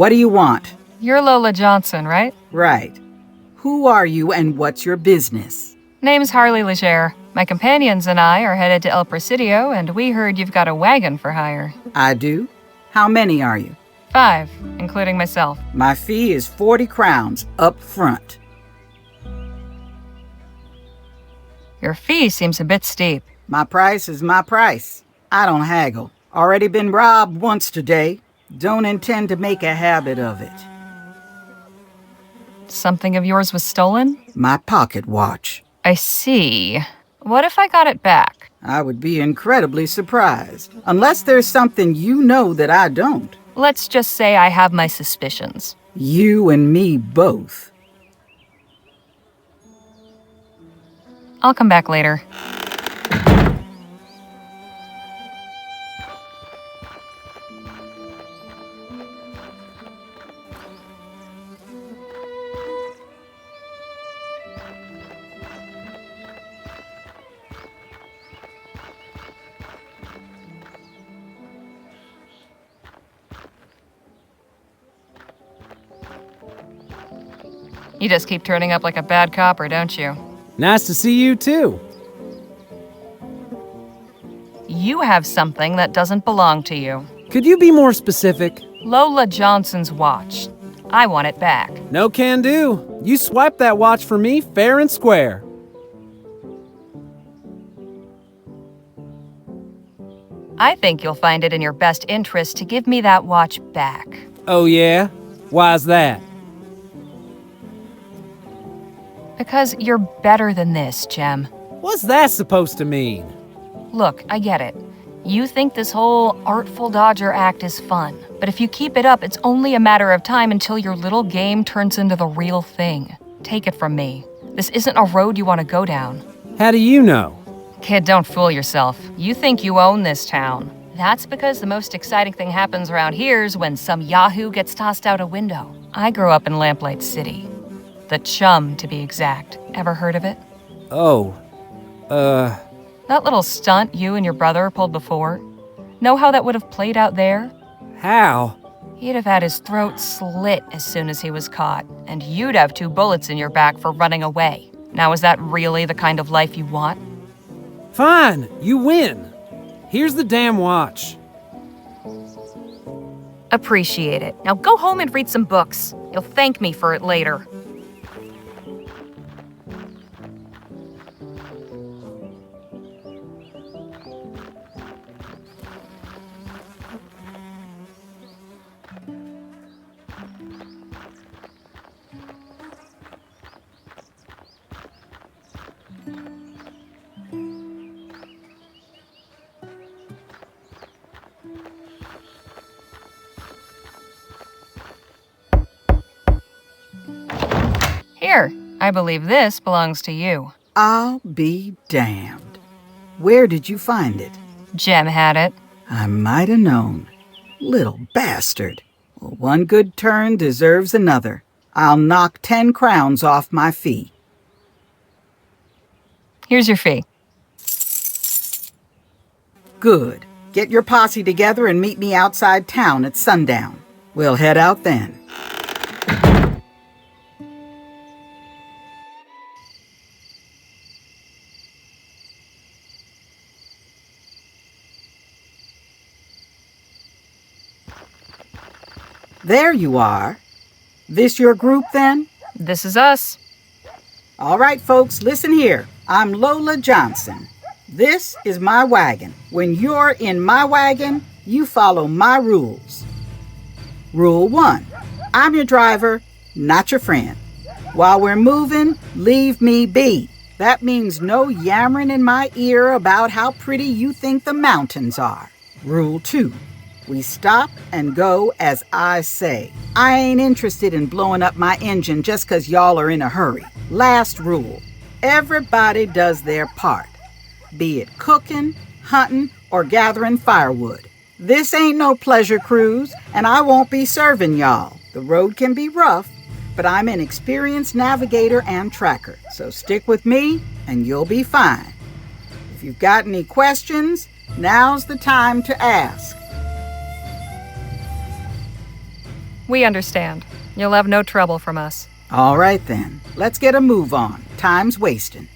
What do you want? You're Lola Johnson, right? Right. Who are you and what's your business? Name's Harley Legere. My companions and I are headed to El Presidio, and we heard you've got a wagon for hire. I do. How many are you? 5, including myself. My fee is 40 crowns up front. Your fee seems a bit steep. My price is my price. I don't haggle. Already been robbed once today. Don't intend to make a habit of it. Something of yours was stolen? My pocket watch. I see. What if I got it back? I would be incredibly surprised. Unless there's something you know that I don't. Let's just say I have my suspicions. You and me both. I'll come back later. You just keep turning up like a bad copper, don't you? Nice to see you, too. You have something that doesn't belong to you. Could you be more specific? Lola Johnson's watch. I want it back. No can do. You swiped that watch for me fair and square. I think you'll find it in your best interest to give me that watch back. Oh, yeah? Why's that? Because you're better than this, Jem. What's that supposed to mean? Look, I get it. You think this whole Artful Dodger act is fun, but if you keep it up, it's only a matter of time until your little game turns into the real thing. Take it from me. This isn't a road you want to go down. How do you know? Kid, don't fool yourself. You think you own this town. That's because the most exciting thing happens around here is when some yahoo gets tossed out a window. I grew up in Lamplight City. The Chum, to be exact. Ever heard of it? Oh, That little stunt you and your brother pulled before? Know how that would have played out there? how? He'd have had his throat slit as soon as he was caught, and you'd have 2 bullets in your back for running away. Now, is that really the kind of life you want? Fine, you win. Here's the damn watch. Appreciate it. Now go home and read some books. You'll thank me for it later. Here, I believe this belongs to you. I'll be damned. Where did you find it? Jem had it. I might have known. Little bastard. Well, one good turn deserves another. I'll knock 10 crowns off my fee. Here's your fee. Good. Get your posse together and meet me outside town at sundown. We'll head out then. There you are. This your group then? This is us. All right, folks, listen here. I'm Lola Johnson. This is my wagon. When you're in my wagon, you follow my rules. Rule 1. I'm your driver, not your friend. While we're moving, leave me be. That means no yammering in my ear about how pretty you think the mountains are. Rule 2. We stop and go as I say. I ain't interested in blowing up my engine just 'cause y'all are in a hurry. Last rule. Everybody does their part. Be it cooking, hunting, or gathering firewood. This ain't no pleasure cruise, and I won't be serving y'all. The road can be rough, but I'm an experienced navigator and tracker, so stick with me and you'll be fine. If you've got any questions, now's the time to ask. We understand. You'll have no trouble from us. All right then, let's get a move on. Time's wasting.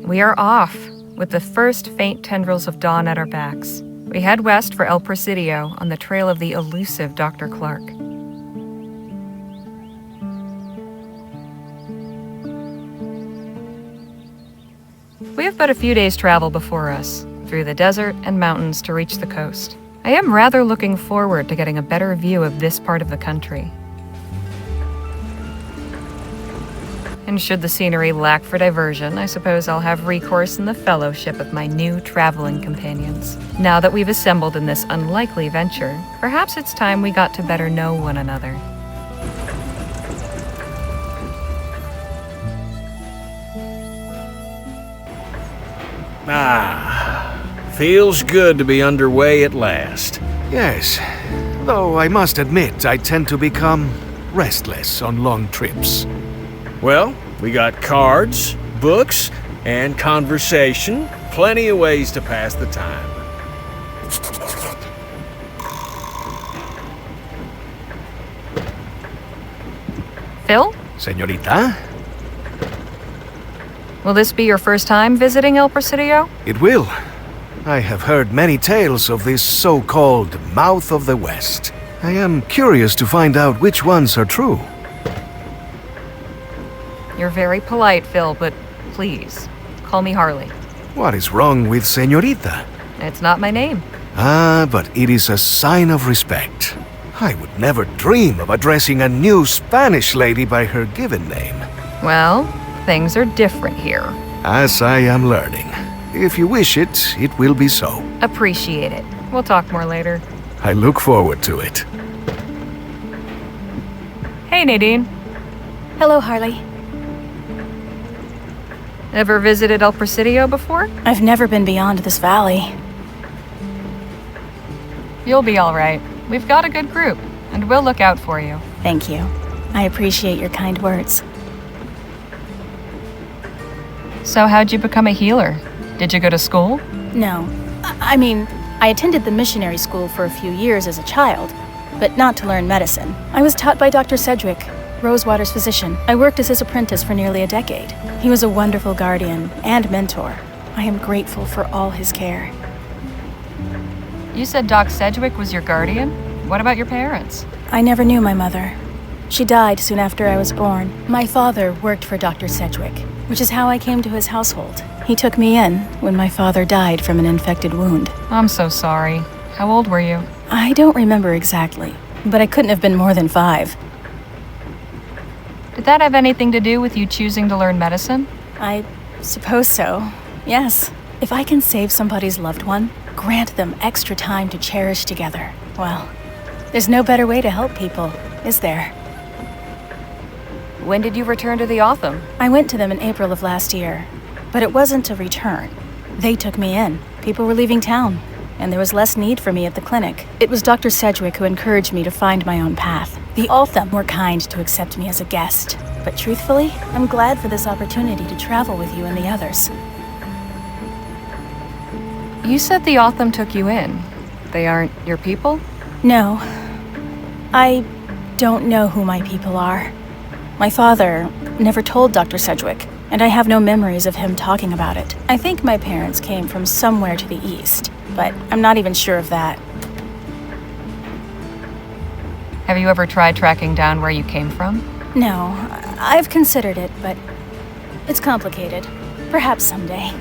We are off, with the first faint tendrils of dawn at our backs. We head west for El Presidio on the trail of the elusive Dr. Clark. We have but a few days' travel before us, through the desert and mountains to reach the coast. I am rather looking forward to getting a better view of this part of the country. And should the scenery lack for diversion, I suppose I'll have recourse in the fellowship of my new traveling companions. Now that we've assembled in this unlikely venture, perhaps it's time we got to better know one another. Feels good to be underway at last. Yes, though I must admit I tend to become restless on long trips. Well, we got cards, books, and conversation. Plenty of ways to pass the time. Phil? Señorita? Will this be your first time visiting El Presidio? It will. I have heard many tales of this so-called Mouth of the West. I am curious to find out which ones are true. You're very polite, Phil, but please, call me Harley. What is wrong with Señorita? It's not my name. Ah, but it is a sign of respect. I would never dream of addressing a new Spanish lady by her given name. Well, things are different here. As I am learning. If you wish it, it will be so. Appreciate it. We'll talk more later. I look forward to it. Hey, Nadine. Hello, Harley. Ever visited El Presidio before? I've never been beyond this valley. You'll be all right. We've got a good group, and we'll look out for you. Thank you. I appreciate your kind words. So how'd you become a healer? Did you go to school? No. I mean, I attended the missionary school for a few years as a child, but not to learn medicine. I was taught by Dr. Sedgwick, Rosewater's physician. I worked as his apprentice for nearly a decade. He was a wonderful guardian and mentor. I am grateful for all his care. You said Doc Sedgwick was your guardian? What about your parents? I never knew my mother. She died soon after I was born. My father worked for Dr. Sedgwick, which is how I came to his household. He took me in when my father died from an infected wound. I'm so sorry. How old were you? I don't remember exactly, but I couldn't have been more than 5. Did that have anything to do with you choosing to learn medicine? I suppose so. Yes. If I can save somebody's loved one, grant them extra time to cherish together, well, there's no better way to help people, is there? When did you return to the Otham? I went to them in April of last year, but it wasn't a return. They took me in. People were leaving town, and there was less need for me at the clinic. It was Dr. Sedgwick who encouraged me to find my own path. The Otham were kind to accept me as a guest, but truthfully, I'm glad for this opportunity to travel with you and the others. You said the Otham took you in. They aren't your people? No. I don't know who my people are. My father never told Dr. Sedgwick, and I have no memories of him talking about it. I think my parents came from somewhere to the east, but I'm not even sure of that. Have you ever tried tracking down where you came from? No, I've considered it, but it's complicated. Perhaps someday.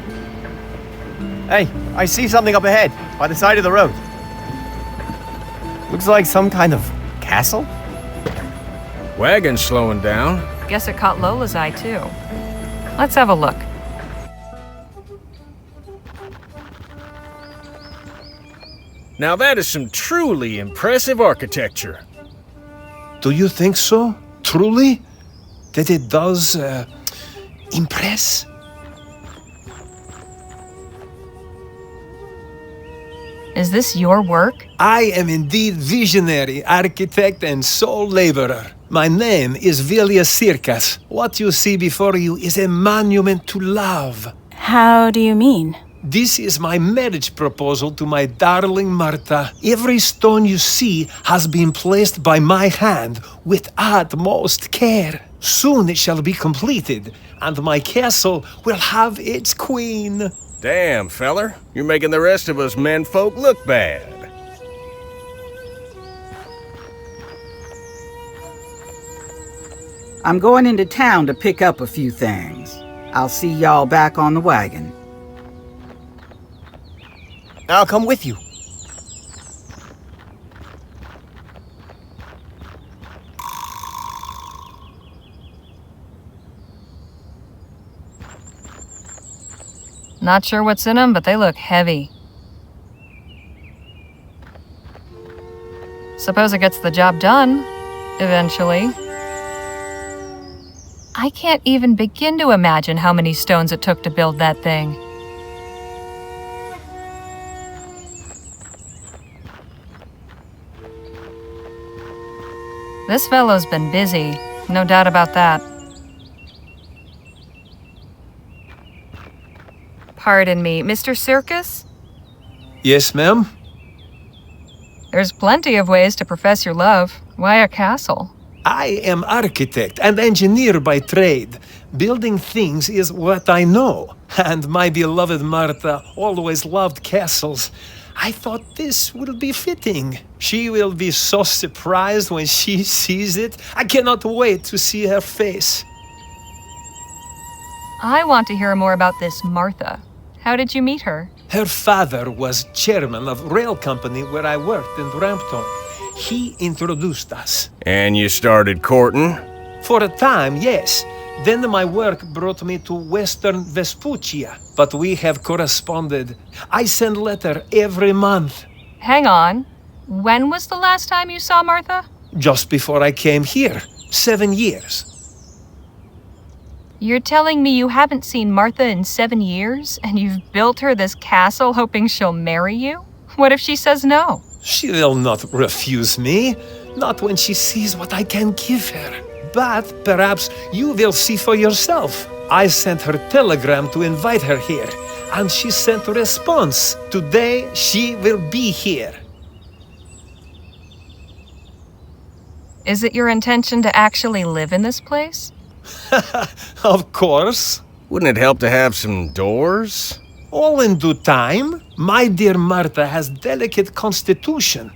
Hey, I see something up ahead, by the side of the road. Looks like some kind of castle? Wagon's slowing down. Guess it caught Lola's eye, too. Let's have a look. Now that is some truly impressive architecture. Do you think so? Truly? That it does, impress? Is this your work? I am indeed visionary, architect, and soul laborer. My name is Villius Circus. What you see before you is a monument to love. How do you mean? This is my marriage proposal to my darling Martha. Every stone you see has been placed by my hand with utmost care. Soon it shall be completed, and my castle will have its queen. Damn, feller. You're making the rest of us menfolk look bad. I'm going into town to pick up a few things. I'll see y'all back on the wagon. I'll come with you. Not sure what's in them, but they look heavy. Suppose it gets the job done, eventually. I can't even begin to imagine how many stones it took to build that thing. This fellow's been busy, no doubt about that. Pardon me, Mr. Circus? Yes, ma'am? There's plenty of ways to profess your love. Why a castle? I am architect and engineer by trade. Building things is what I know. And my beloved Martha always loved castles. I thought this would be fitting. She will be so surprised when she sees it. I cannot wait to see her face. I want to hear more about this Martha. How did you meet her? Her father was chairman of rail company where I worked in Brampton. He introduced us. And you started courting? For a time, yes. Then my work brought me to Western Vespuccia, but we have corresponded. I send letter every month. Hang on. When was the last time you saw Martha? Just before I came here, 7 years. You're telling me you haven't seen Martha in 7 years, and you've built her this castle hoping she'll marry you? What if she says no? She will not refuse me, not when she sees what I can give her. But perhaps you will see for yourself. I sent her telegram to invite her here, and she sent a response. Today she will be here. Is it your intention to actually live in this place? Of course. Wouldn't it help to have some doors? All in due time. My dear Martha has delicate constitution.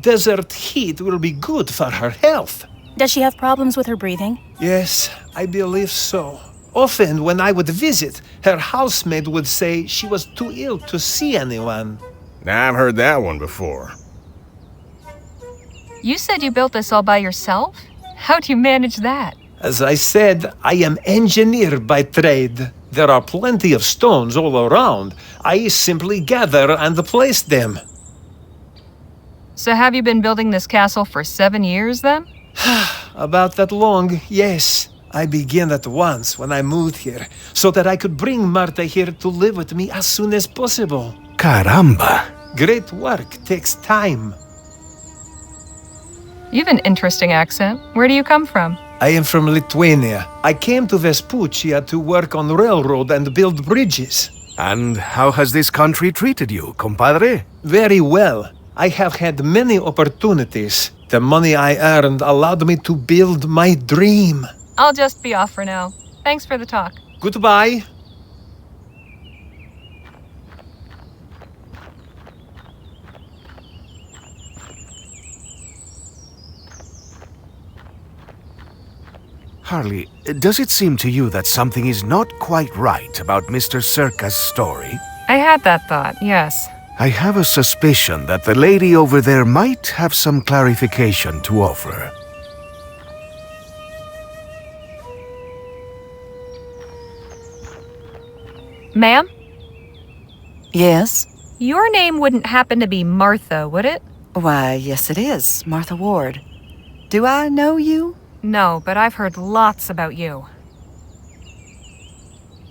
Desert heat will be good for her health. Does she have problems with her breathing? Yes, I believe so. Often when I would visit, her housemaid would say she was too ill to see anyone. Now, I've heard that one before. You said you built this all by yourself? How'd you manage that? As I said, I am engineer by trade. There are plenty of stones all around. I simply gather and place them. So have you been building this castle for 7 years then? About that long, yes. I began at once when I moved here, so that I could bring Martha here to live with me as soon as possible. Caramba! Great work takes time. You have an interesting accent. Where do you come from? I am from Lithuania. I came to Vespuccia to work on railroad and build bridges. And how has this country treated you, compadre? Very well. I have had many opportunities. The money I earned allowed me to build my dream. I'll just be off for now. Thanks for the talk. Goodbye. Harley, does it seem to you that something is not quite right about Mr. Circa's story? I had that thought, yes. I have a suspicion that the lady over there might have some clarification to offer. Ma'am? Yes? Your name wouldn't happen to be Martha, would it? Why, yes it is. Martha Ward. Do I know you? No, but I've heard lots about you.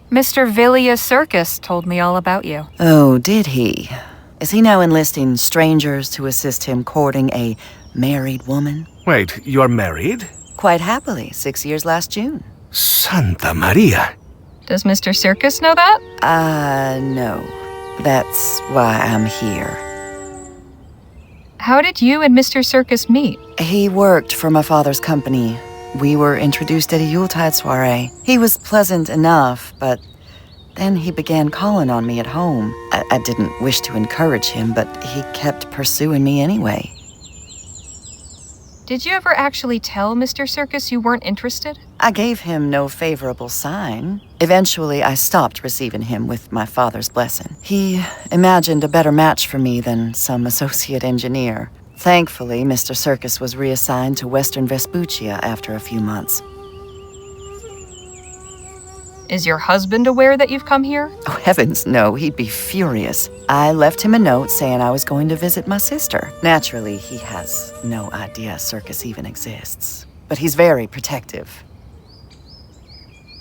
Mr. Villia Circus told me all about you. Oh, did he? Is he now enlisting strangers to assist him courting a married woman? Wait, you're married? Quite happily, 6 years last June. Santa Maria! Does Mr. Circus know that? No. That's why I'm here. How did you and Mr. Circus meet? He worked for my father's company. We were introduced at a Yuletide soiree. He was pleasant enough, but then he began calling on me at home. I didn't wish to encourage him, but he kept pursuing me anyway. Did you ever actually tell Mr. Circus you weren't interested? I gave him no favorable sign. Eventually, I stopped receiving him with my father's blessing. He imagined a better match for me than some associate engineer. Thankfully, Mr. Circus was reassigned to Western Vespuccia after a few months. Is your husband aware that you've come here? Oh, heavens no, he'd be furious. I left him a note saying I was going to visit my sister. Naturally, he has no idea Circus even exists. But he's very protective.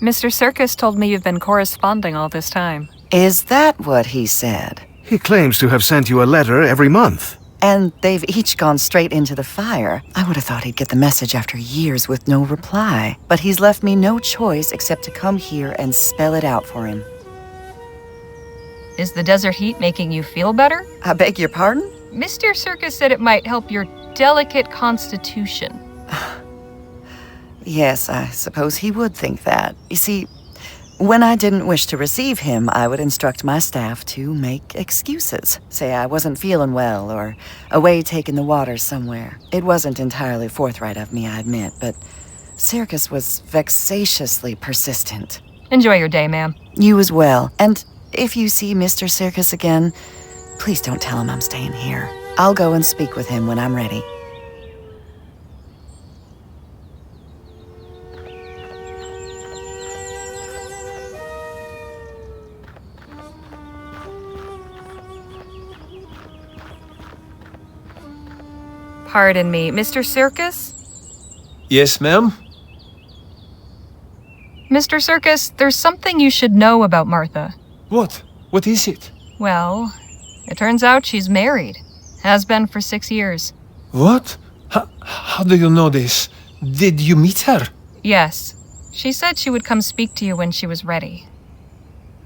Mr. Circus told me you've been corresponding all this time. Is that what he said? He claims to have sent you a letter every month. And they've each gone straight into the fire. I would have thought he'd get the message after years with no reply. But he's left me no choice except to come here and spell it out for him. Is the desert heat making you feel better? I beg your pardon? Mr. Circus said it might help your delicate constitution. Yes, I suppose he would think that. You see, when I didn't wish to receive him, I would instruct my staff to make excuses. Say I wasn't feeling well, or away taking the water somewhere. It wasn't entirely forthright of me, I admit, but Circus was vexatiously persistent. Enjoy your day, ma'am. You as well. And if you see Mr. Circus again, please don't tell him I'm staying here. I'll go and speak with him when I'm ready. Pardon me, Mr. Circus? Yes, ma'am? Mr. Circus, there's something you should know about Martha. What? What is it? Well, it turns out she's married. Has been for 6 years. What? How do you know this? Did you meet her? Yes. She said she would come speak to you when she was ready.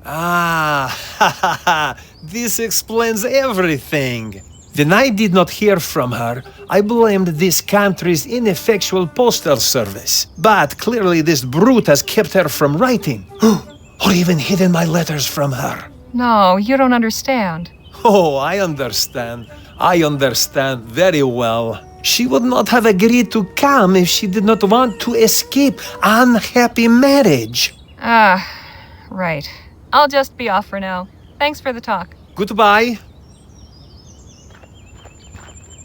Ah, this explains everything. When I did not hear from her, I blamed this country's ineffectual postal service. But clearly this brute has kept her from writing, or even hidden my letters from her. No, you don't understand. Oh, I understand. I understand very well. She would not have agreed to come if she did not want to escape unhappy marriage. Ah, right. I'll just be off for now. Thanks for the talk. Goodbye.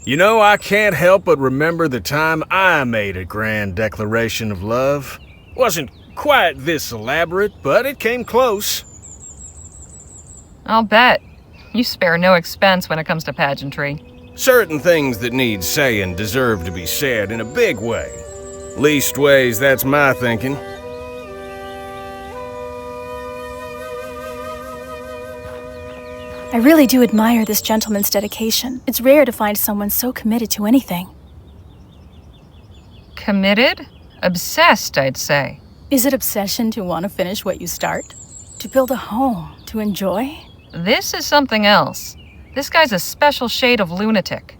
You know, I can't help but remember the time I made a grand declaration of love. Wasn't quite this elaborate, but it came close. I'll bet. You spare no expense when it comes to pageantry. Certain things that need saying deserve to be said in a big way. Leastways, that's my thinking. I really do admire this gentleman's dedication. It's rare to find someone so committed to anything. Committed? Obsessed, I'd say. Is it obsession to want to finish what you start? To build a home? To enjoy? This is something else. This guy's a special shade of lunatic.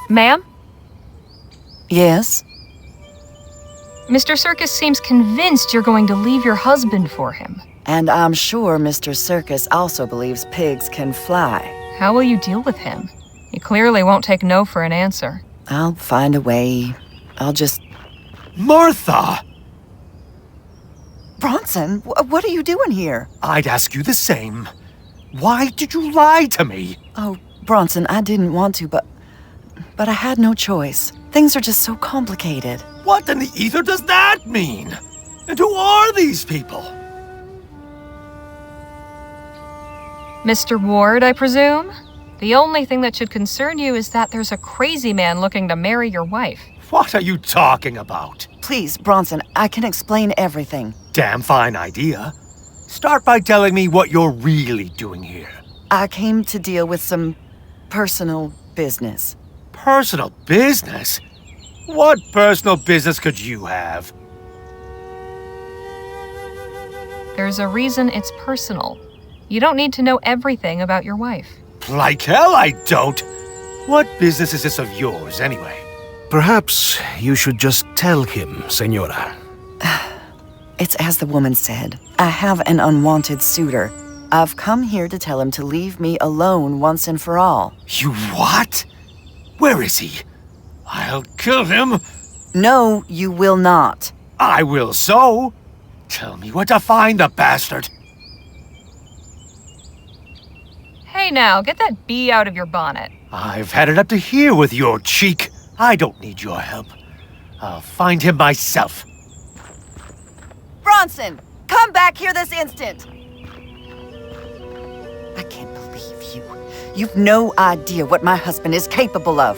Ma'am? Yes? Mr. Circus seems convinced you're going to leave your husband for him. And I'm sure Mr. Circus also believes pigs can fly. How will you deal with him? He clearly won't take no for an answer. I'll find a way. I'll just... Martha! Bronson, what are you doing here? I'd ask you the same. Why did you lie to me? Oh, Bronson, I didn't want to, but I had no choice. Things are just so complicated. What in the ether does that mean? And who are these people? Mr. Ward, I presume? The only thing that should concern you is that there's a crazy man looking to marry your wife. What are you talking about? Please, Bronson, I can explain everything. Damn fine idea. Start by telling me what you're really doing here. I came to deal with some personal business. Personal business? What personal business could you have? There's a reason it's personal. You don't need to know everything about your wife. Like hell I don't! What business is this of yours, anyway? Perhaps you should just tell him, Senora. It's as the woman said. I have an unwanted suitor. I've come here to tell him to leave me alone once and for all. You what? Where is he? I'll kill him. No, you will not. I will so. Tell me where to find the bastard. Hey now, get that bee out of your bonnet. I've had it up to here with your cheek. I don't need your help. I'll find him myself. Bronson, come back here this instant! I can't believe you. You've no idea what my husband is capable of.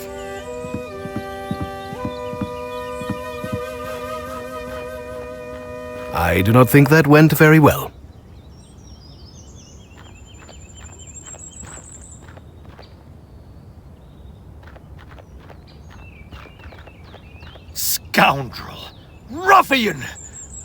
I do not think that went very well. Scoundrel! Ruffian!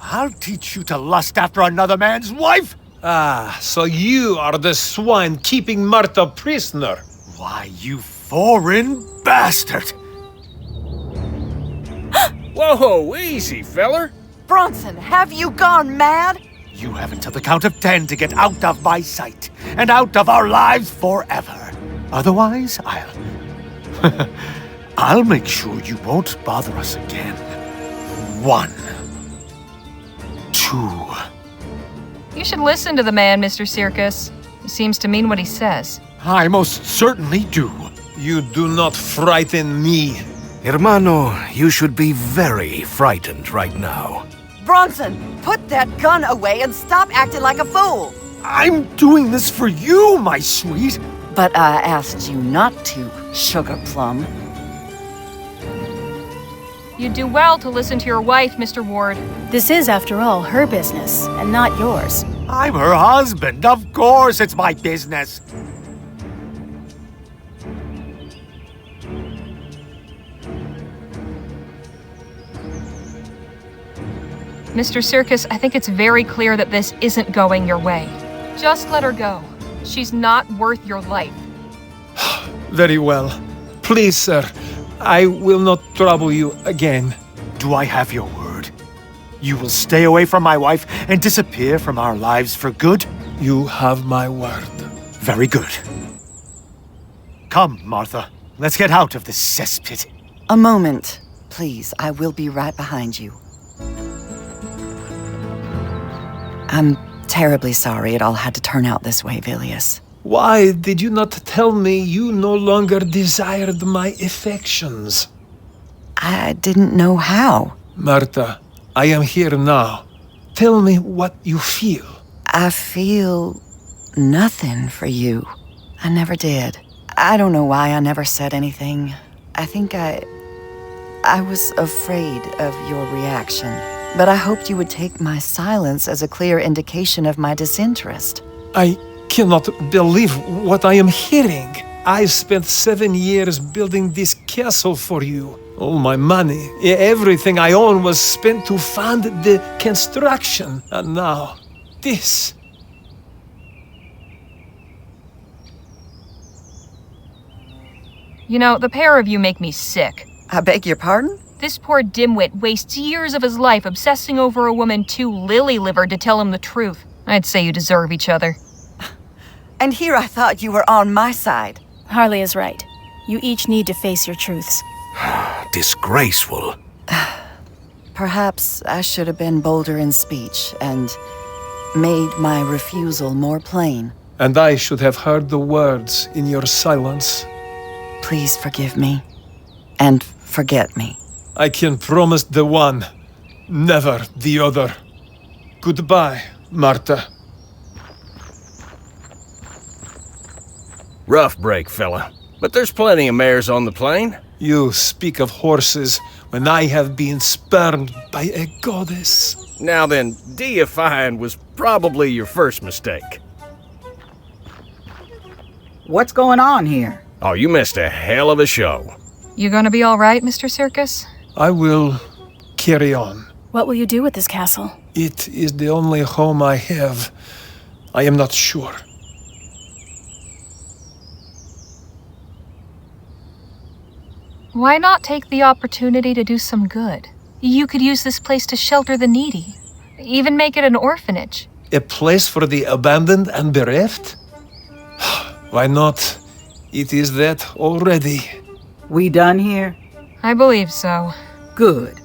I'll teach you to lust after another man's wife! Ah, so you are the swine keeping Martha prisoner. Why, you foreign bastard! Whoa, easy, feller. Bronson, have you gone mad? You have until the count of 10 to get out of my sight, and out of our lives forever. Otherwise, I'll make sure you won't bother us again. 1, 2. You should listen to the man, Mr. Circus. He seems to mean what he says. I most certainly do. You do not frighten me. Hermano, you should be very frightened right now. Bronson, put that gun away and stop acting like a fool. I'm doing this for you, my sweet. But I asked you not to, Sugar Plum. You do well to listen to your wife, Mr. Ward. This is, after all, her business, and not yours. I'm her husband. Of course it's my business. Mr. Circus, I think it's very clear that this isn't going your way. Just let her go. She's not worth your life. Very well. Please, sir, I will not trouble you again. Do I have your word? You will stay away from my wife and disappear from our lives for good? You have my word. Very good. Come, Martha. Let's get out of this cesspit. A moment, please. I will be right behind you. I'm terribly sorry it all had to turn out this way, Vilius. Why did you not tell me you no longer desired my affections? I didn't know how. Martha, I am here now. Tell me what you feel. I feel nothing for you. I never did. I don't know why I never said anything. I think I was afraid of your reaction. But I hoped you would take my silence as a clear indication of my disinterest. I cannot believe what I am hearing. I spent 7 years building this castle for you. All my money, everything I own was spent to fund the construction. And now, this. You know, the pair of you make me sick. I beg your pardon? This poor dimwit wastes years of his life obsessing over a woman too lily-livered to tell him the truth. I'd say you deserve each other. And here I thought you were on my side. Harley is right. You each need to face your truths. Disgraceful. Perhaps I should have been bolder in speech and made my refusal more plain. And I should have heard the words in your silence. Please forgive me. And forget me. I can promise the one, never the other. Goodbye, Martha. Rough break, fella. But there's plenty of mares on the plain. You speak of horses when I have been spurned by a goddess. Now then, deifying was probably your first mistake. What's going on here? Oh, you missed a hell of a show. You gonna be all right, Mr. Circus? I will carry on. What will you do with this castle? It is the only home I have. I am not sure. Why not take the opportunity to do some good? You could use this place to shelter the needy. Even make it an orphanage. A place for the abandoned and bereft? Why not? It is that already. We done here? I believe so. Good.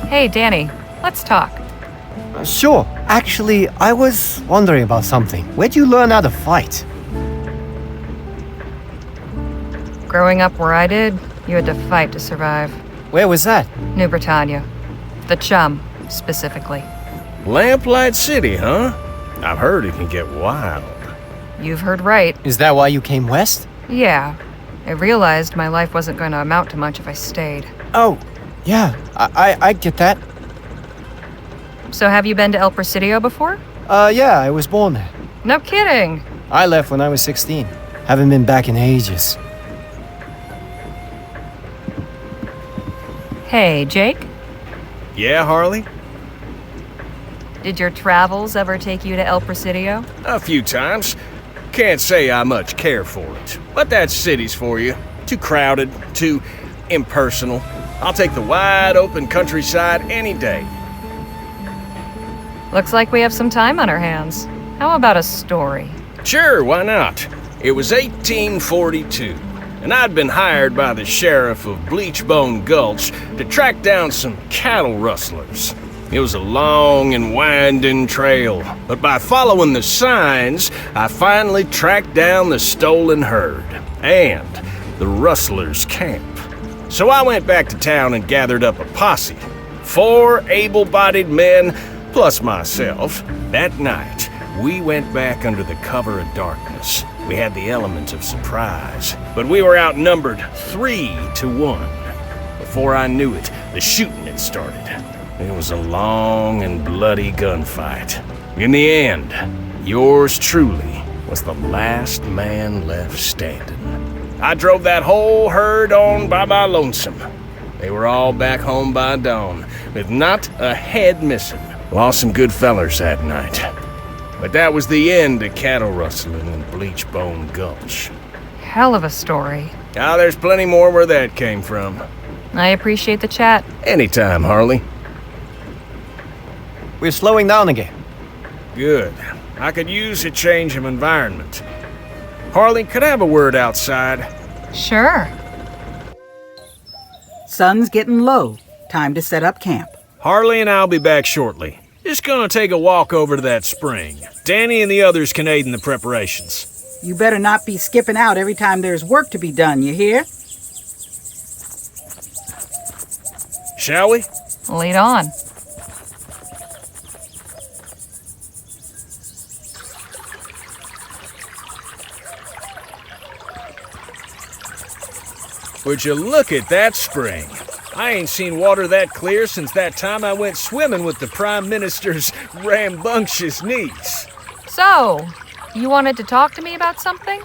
Hey, Danny, let's talk. Sure. Actually, I was wondering about something. Where'd you learn how to fight? Growing up where I did, you had to fight to survive. Where was that? New Britannia. The Chum, specifically. Lamplight City, huh? I've heard it can get wild. You've heard right. Is that why you came west? Yeah. I realized my life wasn't going to amount to much if I stayed. Oh, yeah. I get that. So have you been to El Presidio before? Yeah, I was born there. No kidding. I left when I was 16. Haven't been back in ages. Hey, Jake? Yeah, Harley? Did your travels ever take you to El Presidio? A few times. Can't say I much care for it. But that city's for you. Too crowded, too impersonal. I'll take the wide open countryside any day. Looks like we have some time on our hands. How about a story? Sure, why not? It was 1842, and I'd been hired by the sheriff of Bleachbone Gulch to track down some cattle rustlers. It was a long and winding trail, but by following the signs, I finally tracked down the stolen herd and the rustlers' camp. So I went back to town and gathered up a posse. 4 able-bodied men, plus myself. That night, we went back under the cover of darkness. We had the element of surprise, but we were outnumbered 3-1. Before I knew it, the shooting had started. It was a long and bloody gunfight. In the end, yours truly was the last man left standing. I drove that whole herd on by my lonesome. They were all back home by dawn, with not a head missing. Lost some good fellers that night. But that was the end of cattle rustling in Bleachbone Gulch. Hell of a story. Now there's plenty more where that came from. I appreciate the chat. Anytime, Harley. We're slowing down again. Good. I could use a change of environment. Harley, could I have a word outside? Sure. Sun's getting low. Time to set up camp. Harley and I'll be back shortly. Just gonna take a walk over to that spring. Danny and the others can aid in the preparations. You better not be skipping out every time there's work to be done, you hear? Shall we? Lead on. Would you look at that spring? I ain't seen water that clear since that time I went swimming with the Prime Minister's rambunctious niece. So, you wanted to talk to me about something?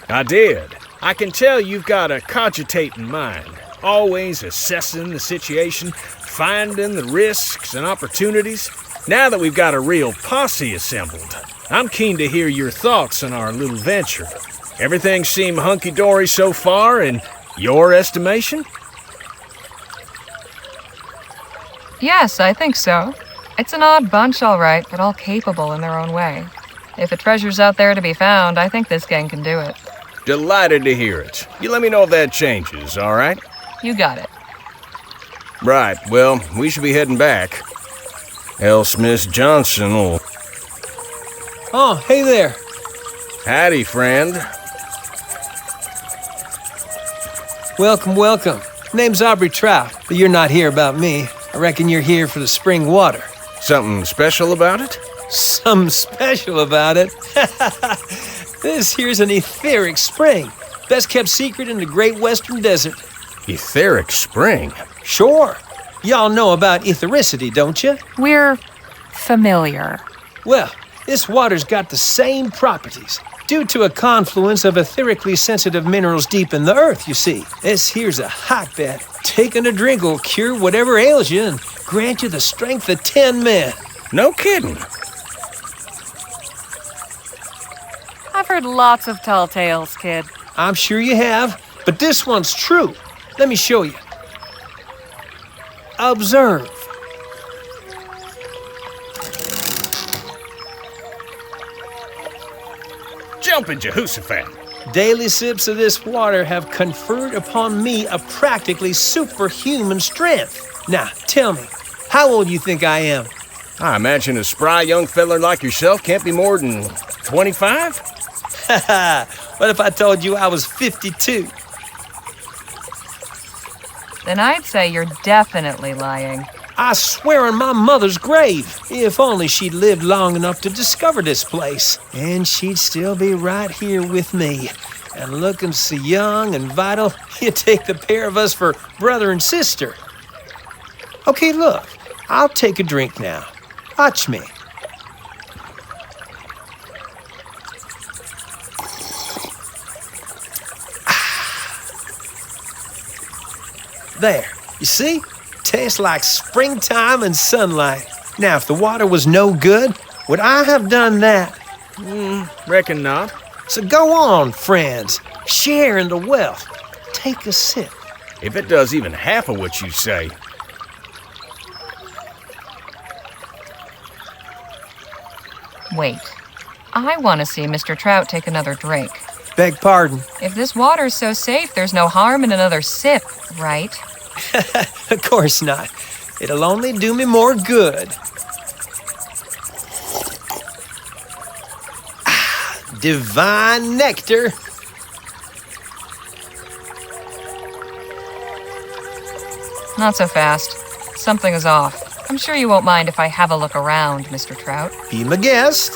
I did. I can tell you've got a cogitating mind, always assessing the situation, finding the risks and opportunities. Now that we've got a real posse assembled, I'm keen to hear your thoughts on our little venture. Everything seem hunky-dory so far, in your estimation? Yes, I think so. It's an odd bunch, all right, but all capable in their own way. If a treasure's out there to be found, I think this gang can do it. Delighted to hear it. You let me know if that changes, all right? You got it. Right, well, we should be heading back. Else Miss Johnson will... Oh, hey there. Howdy, friend. Welcome, welcome. Name's Aubrey Trout, but you're not here about me. I reckon you're here for the spring water. Something special about it? Something special about it? This here's an etheric spring. Best kept secret in the great western desert. Etheric spring? Sure. Y'all know about ethericity, don't you? We're familiar. Well, this water's got the same properties, due to a confluence of etherically sensitive minerals deep in the earth, you see. This here's a hotbed. Taking a drink will cure whatever ails you and grant you the strength of 10 men. No kidding. I've heard lots of tall tales, kid. I'm sure you have, but this one's true. Let me show you. Observe. Jumping Jehoshaphat. Daily sips of this water have conferred upon me a practically superhuman strength. Now, tell me, how old you think I am? I imagine a spry young feller like yourself can't be more than 25? What if I told you I was 52? Then I'd say you're definitely lying. I swear on my mother's grave, if only she'd lived long enough to discover this place. And she'd still be right here with me. And looking so young and vital, you'd take the pair of us for brother and sister. Okay, look, I'll take a drink now. Watch me. There, you see? Tastes like springtime and sunlight. Now, if the water was no good, would I have done that? Reckon not. So go on, friends. Share in the wealth. Take a sip. If it does even half of what you say. Wait. I want to see Mr. Trout take another drink. Beg pardon. If this water's so safe, there's no harm in another sip, right? Of course not. It'll only do me more good. Divine nectar. Not so fast. Something is off. I'm sure you won't mind if I have a look around, Mr. Trout. Be my guest.